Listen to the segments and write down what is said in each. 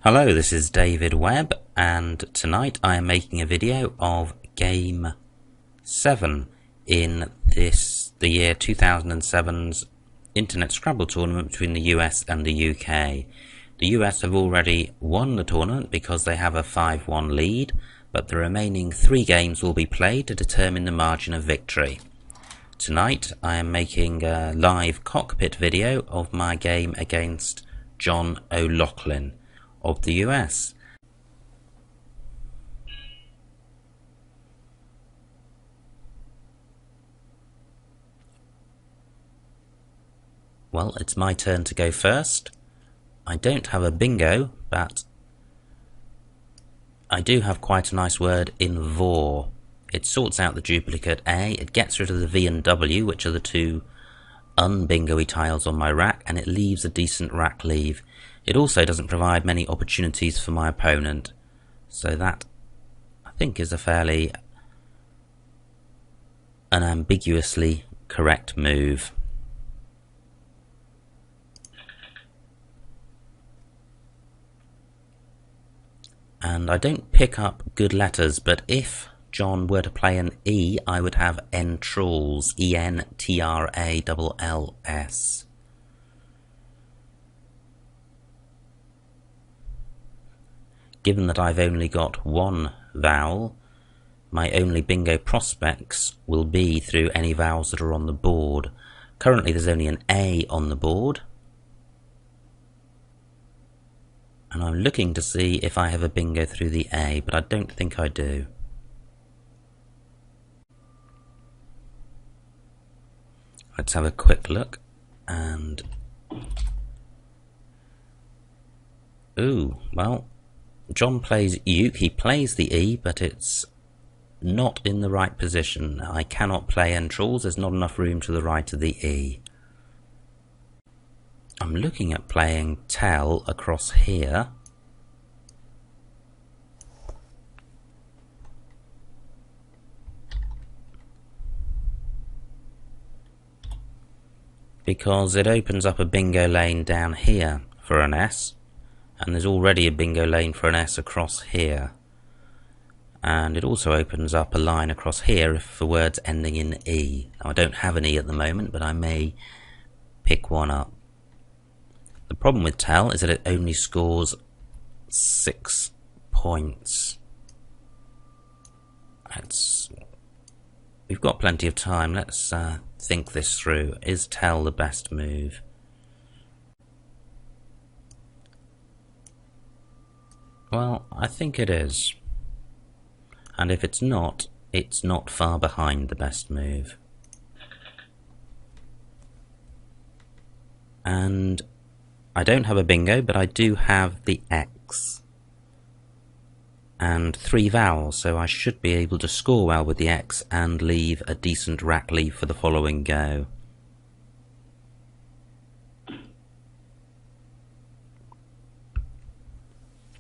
Hello, this is DWEEB, and tonight I am making a video of Game 7 in the year 2007's Internet Scrabble tournament between the US and the UK. The US have already won the tournament because they have a 5-1 lead, but the remaining 3 games will be played to determine the margin of victory. Tonight I am making a live cockpit video of my game against John O'Loughlin of the US. Well, it's my turn to go first. I don't have a bingo, but I do have quite a nice word in vor. It sorts out the duplicate A, it gets rid of the V and W, which are the two unbingo-y tiles on my rack, and it leaves a decent rack leave. It also doesn't provide many opportunities for my opponent, so that I think is a fairly unambiguously correct move. And I don't pick up good letters, but if John were to play an E, I would have entralls, E-N-T-R-A-L-L-S. Given that I've only got one vowel, my only bingo prospects will be through any vowels that are on the board. Currently there's only an A on the board, and I'm looking to see if I have a bingo through the A, but I don't think I do. Let's have a quick look, and ooh, well, John plays uke. He plays the E, but it's not in the right position. I cannot play entralls, there's not enough room to the right of the E. I'm looking at playing tell across here. Because it opens up a bingo lane down here for an S, and there's already a bingo lane for an S across here. And it also opens up a line across here for words ending in E. Now, I don't have an E at the moment, but I may pick one up. The problem with tell is that it only scores 6 points. We've got plenty of time. Let's think this through. Is tell the best move? Well, I think it is. And if it's not far behind the best move. And I don't have a bingo, but I do have the X. And 3 vowels, so I should be able to score well with the X and leave a decent rack leave for the following go.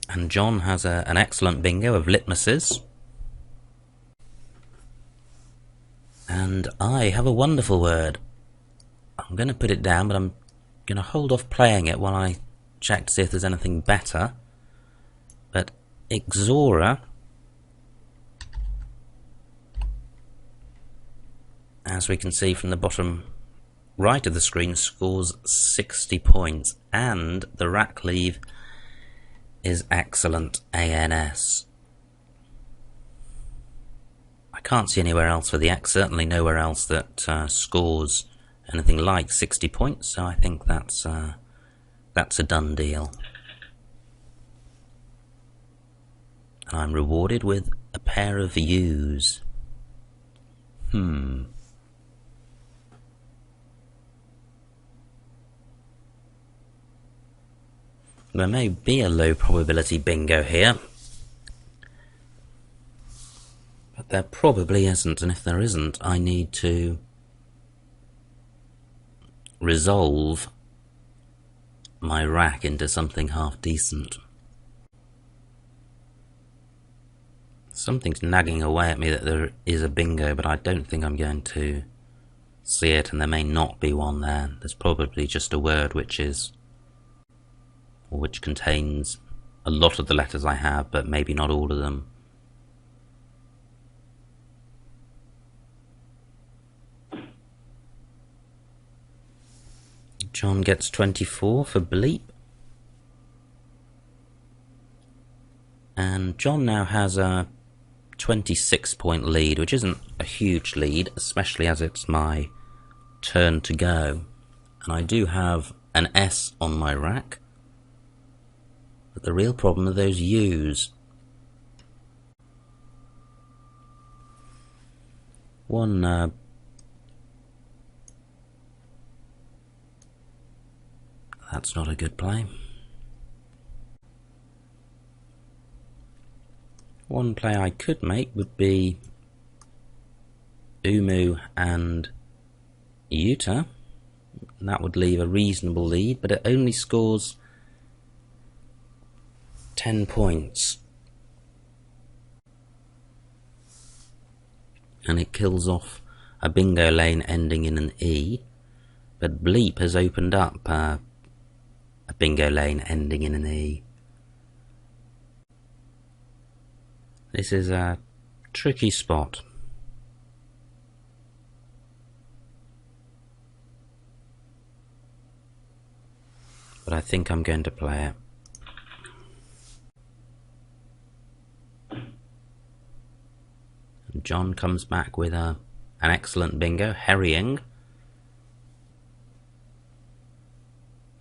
And John has an excellent bingo of litmuses. And I have a wonderful word. I'm going to put it down, but I'm going to hold off playing it while I check to see if there's anything better. But Ixora, as we can see from the bottom right of the screen, scores 60 points, and the rack leave is excellent, ANS. I can't see anywhere else for the X, certainly nowhere else that scores anything like 60 points, so I think that's a done deal. And I'm rewarded with a pair of U's. There may be a low probability bingo here, but there probably isn't, and if there isn't, I need to resolve my rack into something half decent. Something's nagging away at me that there is a bingo, but I don't think I'm going to see it, and there may not be one there. There's probably just a word which contains a lot of the letters I have, but maybe not all of them. John gets 24 for bleep. And John now has a 26-point lead, which isn't a huge lead, especially as it's my turn to go. And I do have an S on my rack. But the real problem are those U's. That's not a good play. One play I could make would be Umu and Utah. That would leave a reasonable lead, but it only scores 10 points. And it kills off a bingo lane ending in an E, but bleep has opened up a bingo lane ending in an E. This is a tricky spot. But I think I'm going to play it. And John comes back with an excellent bingo, herring.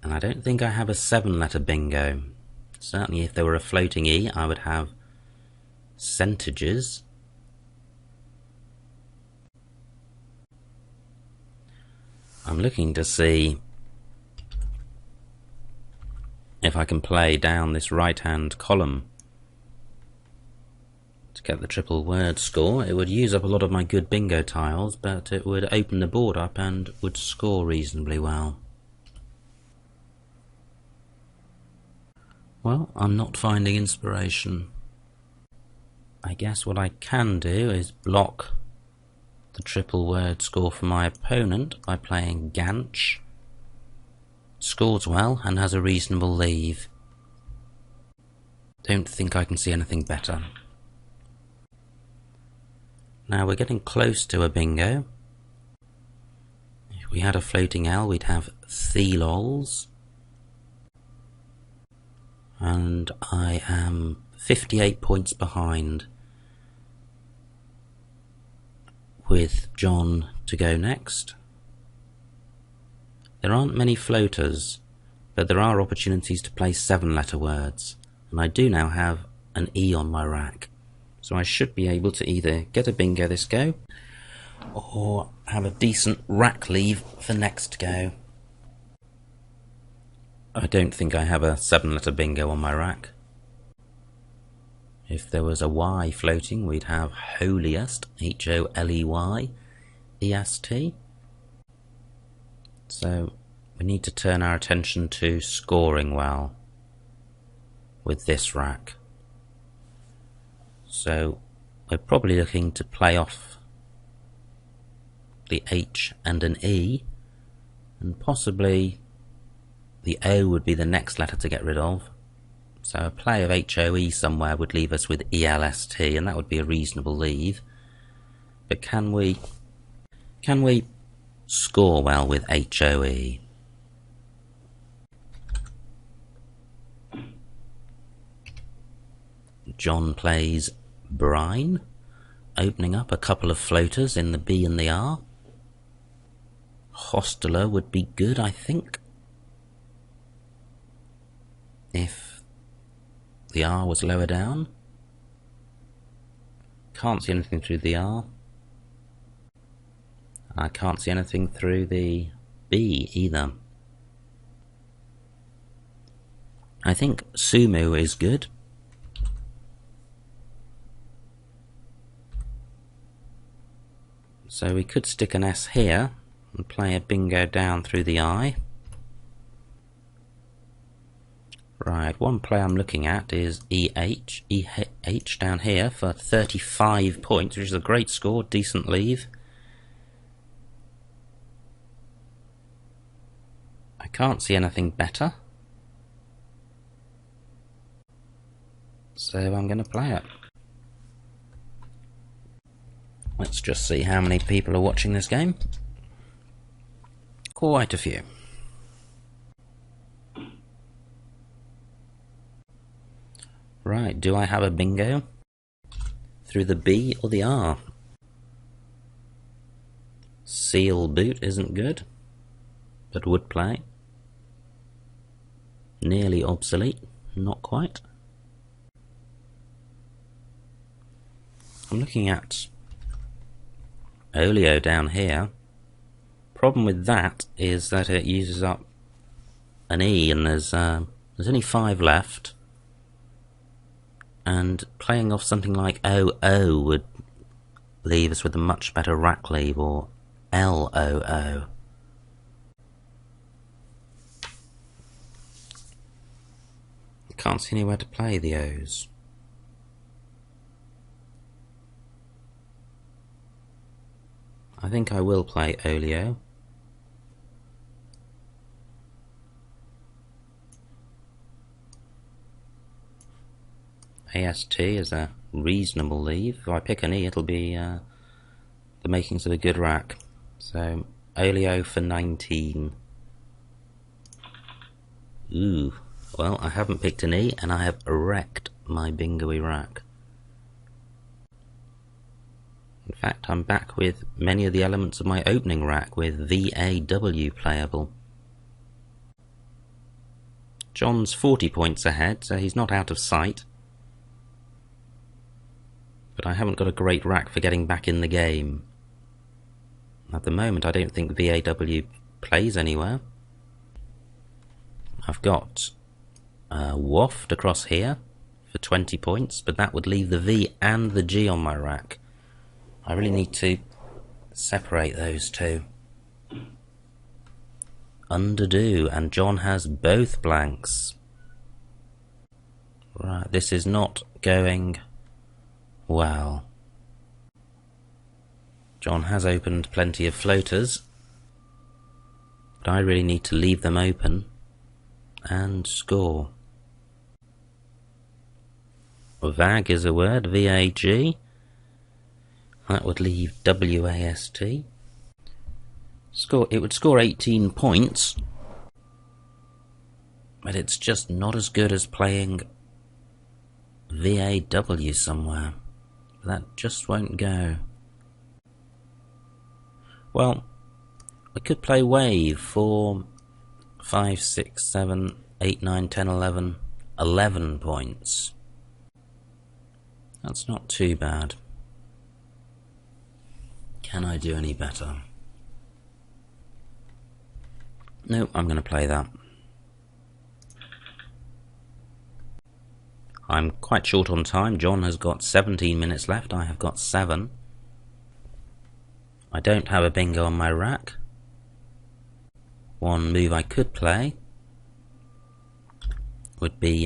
And I don't think I have a 7-letter bingo. Certainly if there were a floating E, I would have centages. I'm looking to see if I can play down this right-hand column to get the triple word score. It would use up a lot of my good bingo tiles, but it would open the board up and would score reasonably well. Well, I'm not finding inspiration. I guess what I can do is block the triple word score for my opponent by playing Ganch. Scores well and has a reasonable leave. Don't think I can see anything better. Now we're getting close to a bingo. If we had a floating L, we'd have Thelols. And I am 58 points behind, with John to go next. There aren't many floaters, but there are opportunities to play 7-letter words, and I do now have an E on my rack, so I should be able to either get a bingo this go, or have a decent rack leave for next go. I don't think I have a 7-letter bingo on my rack. If there was a Y floating, we'd have holiest, H-O-L-E-Y-E-S-T. So we need to turn our attention to scoring well with this rack. So we're probably looking to play off the H and an E, and possibly the O would be the next letter to get rid of. So a play of H-O-E somewhere would leave us with E-L-S-T, and that would be a reasonable leave. But can we score well with H-O-E? John plays Brine, opening up a couple of floaters in the B and the R. Hosteler would be good, I think, if the R was lower down. Can't see anything through the R. I can't see anything through the B either. I think Sumu is good. So we could stick an S here and play a bingo down through the I. Right, one play I'm looking at is EH down here for 35 points, which is a great score, decent leave. I can't see anything better. so I'm going to play it. Let's just see how many people are watching this game. Quite a few. Right, do I have a bingo? Through the B or the R? Seal boot isn't good, but would play. Nearly obsolete, not quite. I'm looking at Olio down here. Problem with that is that it uses up an E, and there's only 5 left. And playing off something like OO would leave us with a much better rack leave, or LOO. I can't see anywhere to play the O's. I think I will play Olio. AST is a reasonable leave. If I pick an E, it'll be the makings of a good rack. So, Olio for 19. Ooh, well, I haven't picked an E, and I have wrecked my bingo-y rack. In fact, I'm back with many of the elements of my opening rack, with VAW playable. John's 40 points ahead, so he's not out of sight. But I haven't got a great rack for getting back in the game. At the moment, I don't think VAW plays anywhere. I've got Waft across here for 20 points, but that would leave the V and the G on my rack. I really need to separate those two. Underdo, and John has both blanks. Right, this is not going well. John has opened plenty of floaters, but I really need to leave them open and score. VAG is a word, VAG. That would leave WAST. It would score 18 points, but it's just not as good as playing VAW somewhere. That just won't go. Well, I could play Wave for 5, 6, 7, 8, 9, 10, 11, 11 points. That's not too bad. Can I do any better? No, I'm going to play that. I'm quite short on time. John has got 17 minutes left. I have got 7. I don't have a bingo on my rack. One move I could play would be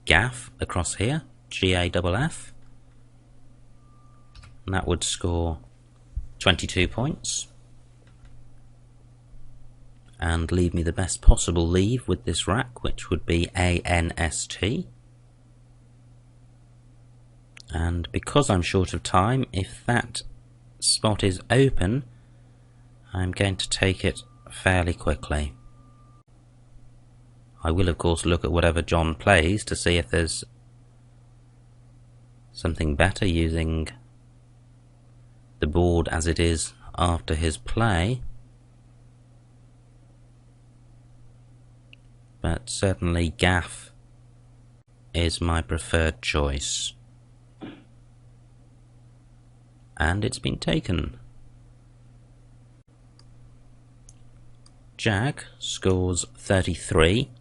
Gaff across here, GAFF. And that would score 22 points. And leave me the best possible leave with this rack, which would be ANST. And because I'm short of time, if that spot is open, I'm going to take it fairly quickly. I will of course look at whatever John plays to see if there's something better using the board as it is after his play. But certainly Gaff is my preferred choice. And it's been taken. Jag scores 33,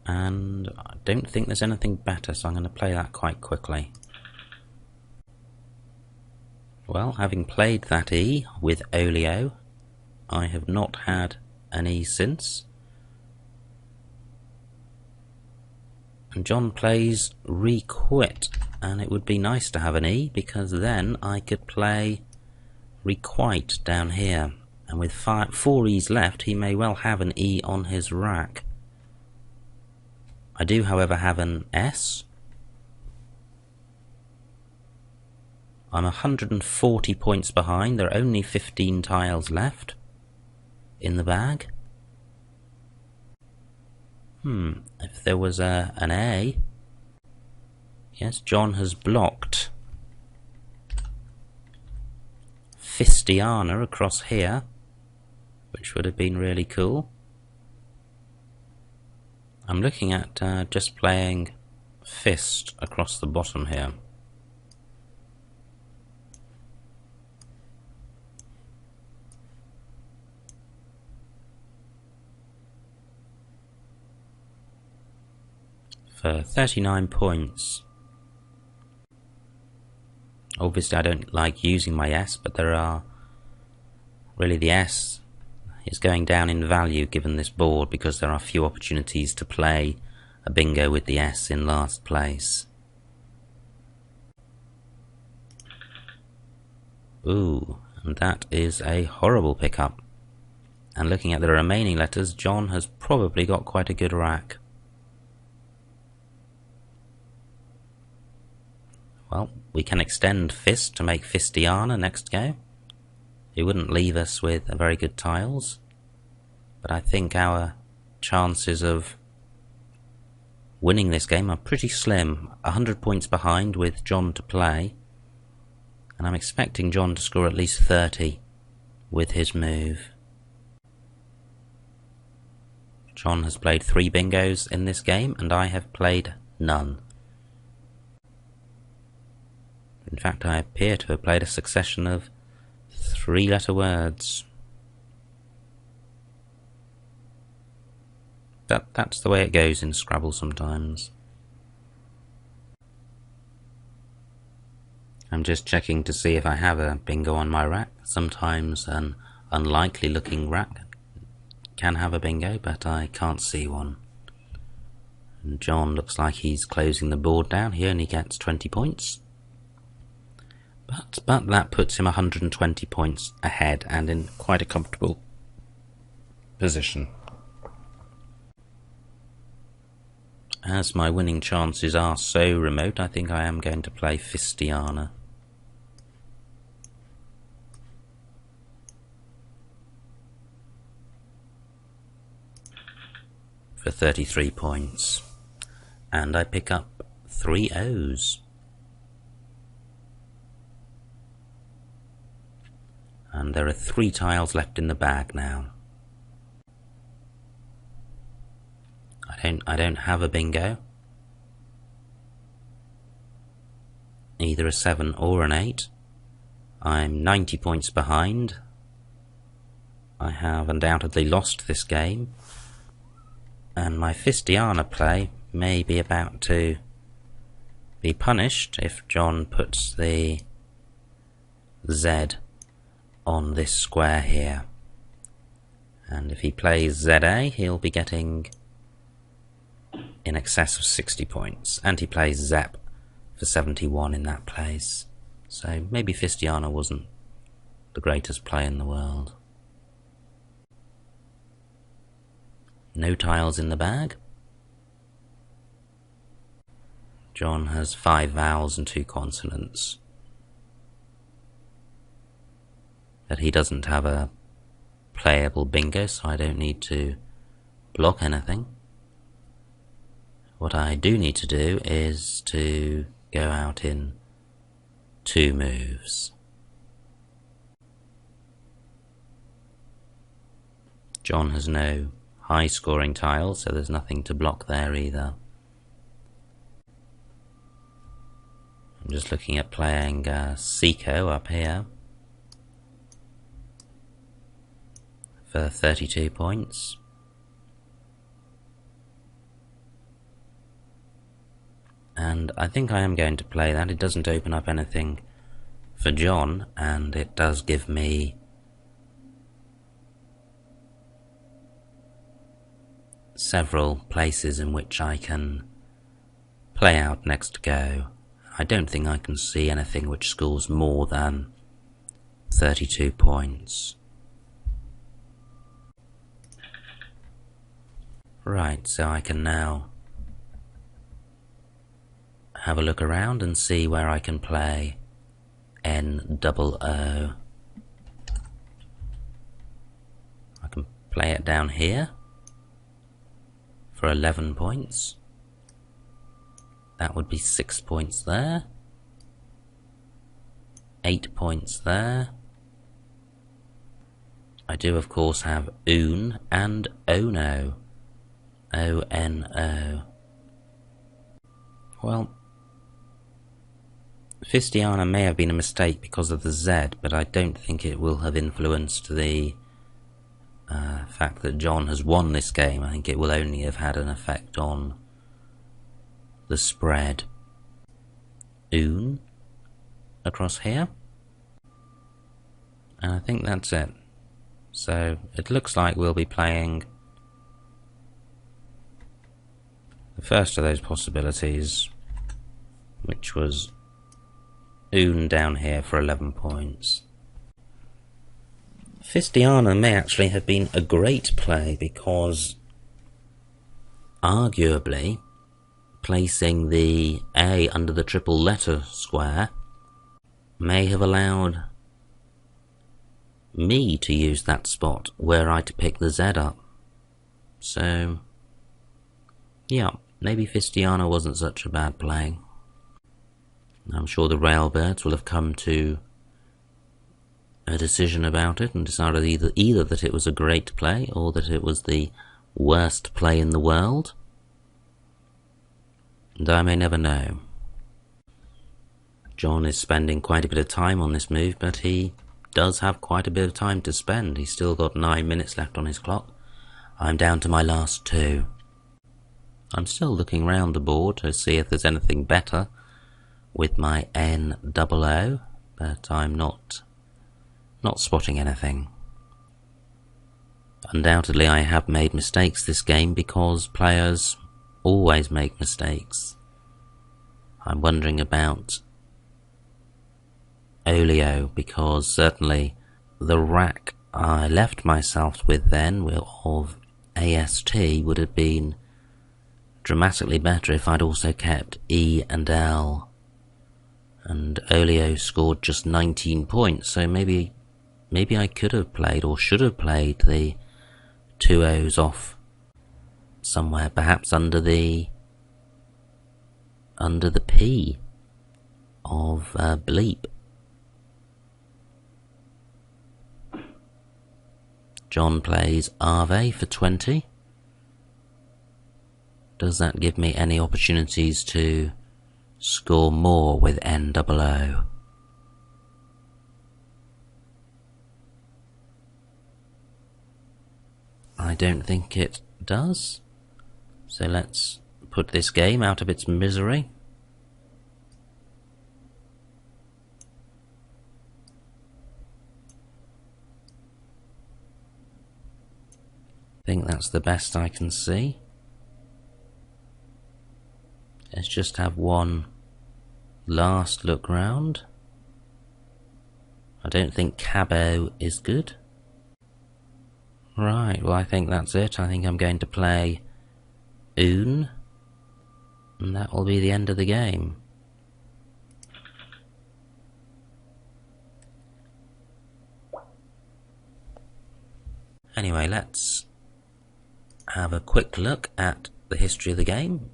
and I don't think there's anything better, so I'm going to play that quite quickly. Well, having played that E with Olio, I have not had an E since. And John plays Requit, and it would be nice to have an E, because then I could play Requite down here. And with 4 E's left, he may well have an E on his rack. I do, however, have an S, I'm 140 points behind. There are only 15 tiles left in the bag. If there was an A... Yes, John has blocked Fistiana across here, which would have been really cool. I'm looking at just playing Fist across the bottom here. For 39 points. Obviously I don't like using my S, but there are... Really the S is going down in value given this board because there are few opportunities to play a bingo with the S in last place. Ooh, and that is a horrible pickup. And looking at the remaining letters, John has probably got quite a good rack. Well, we can extend Fist to make Fistiana next go. It wouldn't leave us with very good tiles, but I think our chances of winning this game are pretty slim. 100 points behind with John to play, and I'm expecting John to score at least 30 with his move. John has played 3 bingos in this game, and I have played none. In fact, I appear to have played a succession of 3-letter words. That's the way it goes in Scrabble sometimes. I'm just checking to see if I have a bingo on my rack. Sometimes an unlikely looking rack can have a bingo, but I can't see one. And John looks like he's closing the board down. He only gets 20 points. But that puts him 120 points ahead and in quite a comfortable position. As my winning chances are so remote, I think I am going to play Fistiana. For 33 points. And I pick up 3 O's. And there are 3 tiles left in the bag now. I don't have a bingo. Either a 7 or an 8. I'm 90 points behind. I have undoubtedly lost this game. And my Fistiana play may be about to be punished if John puts the Z on this square here. And if he plays ZA, he'll be getting in excess of 60 points. And he plays Zep for 71 in that place. So maybe Fistiana wasn't the greatest play in the world. No tiles in the bag. John has 5 vowels and 2 consonants. But he doesn't have a playable bingo, so I don't need to block anything. What I do need to do is to go out in 2 moves. John has no high scoring tiles, so there's nothing to block there either. I'm just looking at playing Seco up here for 32 points. And I think I am going to play that. It doesn't open up anything for John, and it does give me several places in which I can play out next go. I don't think I can see anything which scores more than 32 points. Right, so I can now have a look around and see where I can play N-double-O. I can play it down here for 11 points. That would be 6 points there. 8 points there. I do of course have oon and ono. O-N-O. Well, Fistiana may have been a mistake because of the Z, but I don't think it will have influenced the fact that John has won this game. I think it will only have had an effect on the spread. Oon across here. And I think that's it. So it looks like we'll be playing the first of those possibilities, which was oon down here for 11 points. Fistiana may actually have been a great play because arguably placing the A under the triple letter square may have allowed me to use that spot were I to pick the Z up. So yeah, maybe Fistiana wasn't such a bad play. I'm sure the Railbirds will have come to a decision about it and decided either that it was a great play or that it was the worst play in the world. And I may never know. John is spending quite a bit of time on this move, but he does have quite a bit of time to spend. He's still got 9 minutes left on his clock. I'm down to my last 2. I'm still looking round the board to see if there's anything better with my N-double-O, but I'm not spotting anything. Undoubtedly I have made mistakes this game because players always make mistakes. I'm wondering about Olio because certainly the rack I left myself with then of AST would have been dramatically better if I'd also kept E and L. And Olio scored just 19 points, so maybe I could have played or should have played the 2 O's off somewhere, perhaps under the P of bleep. John plays Ave for 20. Does that give me any opportunities to score more with N-double-O? I don't think it does. So let's put this game out of its misery. I think that's the best I can see. Let's just have one last look round. I don't think Cabo is good. Right, well I think that's it. I think I'm going to play Oon, and that will be the end of the game. Anyway, let's have a quick look at the history of the game.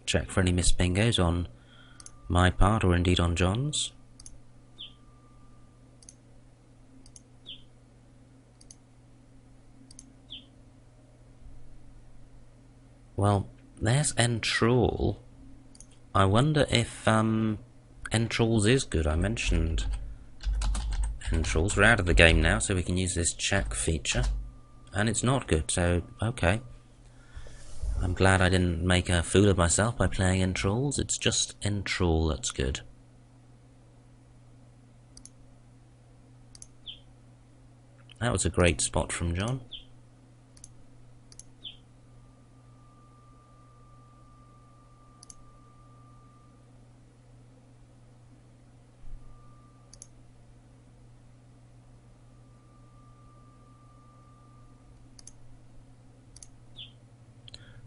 Check for any missed bingos on my part or indeed on John's. Well, there's Entrawl. I wonder if Entralls is good. I mentioned Entralls. We're out of the game now, so we can use this check feature. And it's not good, so okay. I'm glad I didn't make a fool of myself by playing Entralls. It's just Entrawl that's good. That was a great spot from John.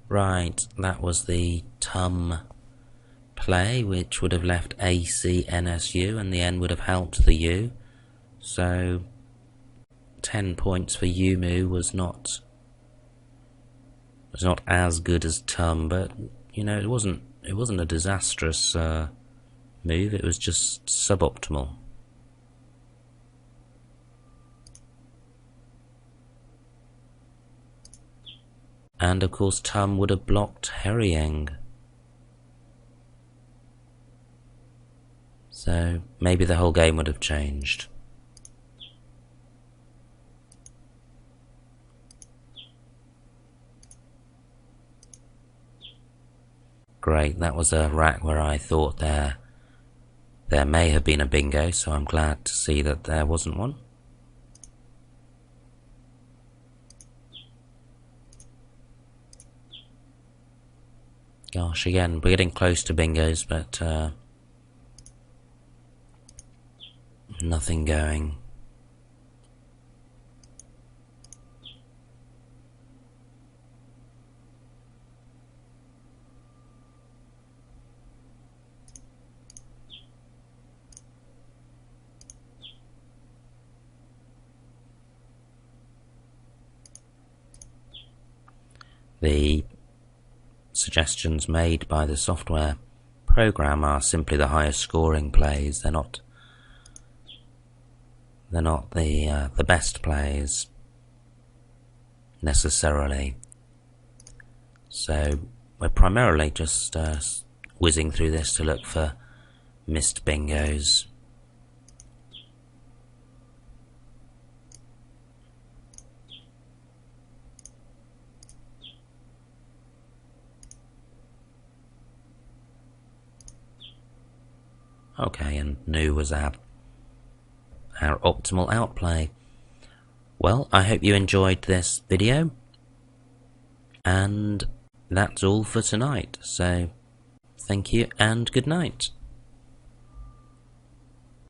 Right, that was the Tum play, which would have left ACNSU, and the N would have helped the U. So 10 points for Yumu was not as good as Tum, but you know, it wasn't a disastrous move. It was just suboptimal. And of course Tum would have blocked Herieng. So maybe the whole game would have changed. Great, that was a rack where I thought there may have been a bingo, so I'm glad to see that there wasn't one. Gosh, again, we're getting close to bingos, but nothing going. The suggestions made by the software program are simply the highest scoring plays. They're not the best plays necessarily. So we're primarily just whizzing through this to look for missed bingos. Okay, and Nu was our optimal outplay. Well, I hope you enjoyed this video, and that's all for tonight. So, thank you and good night.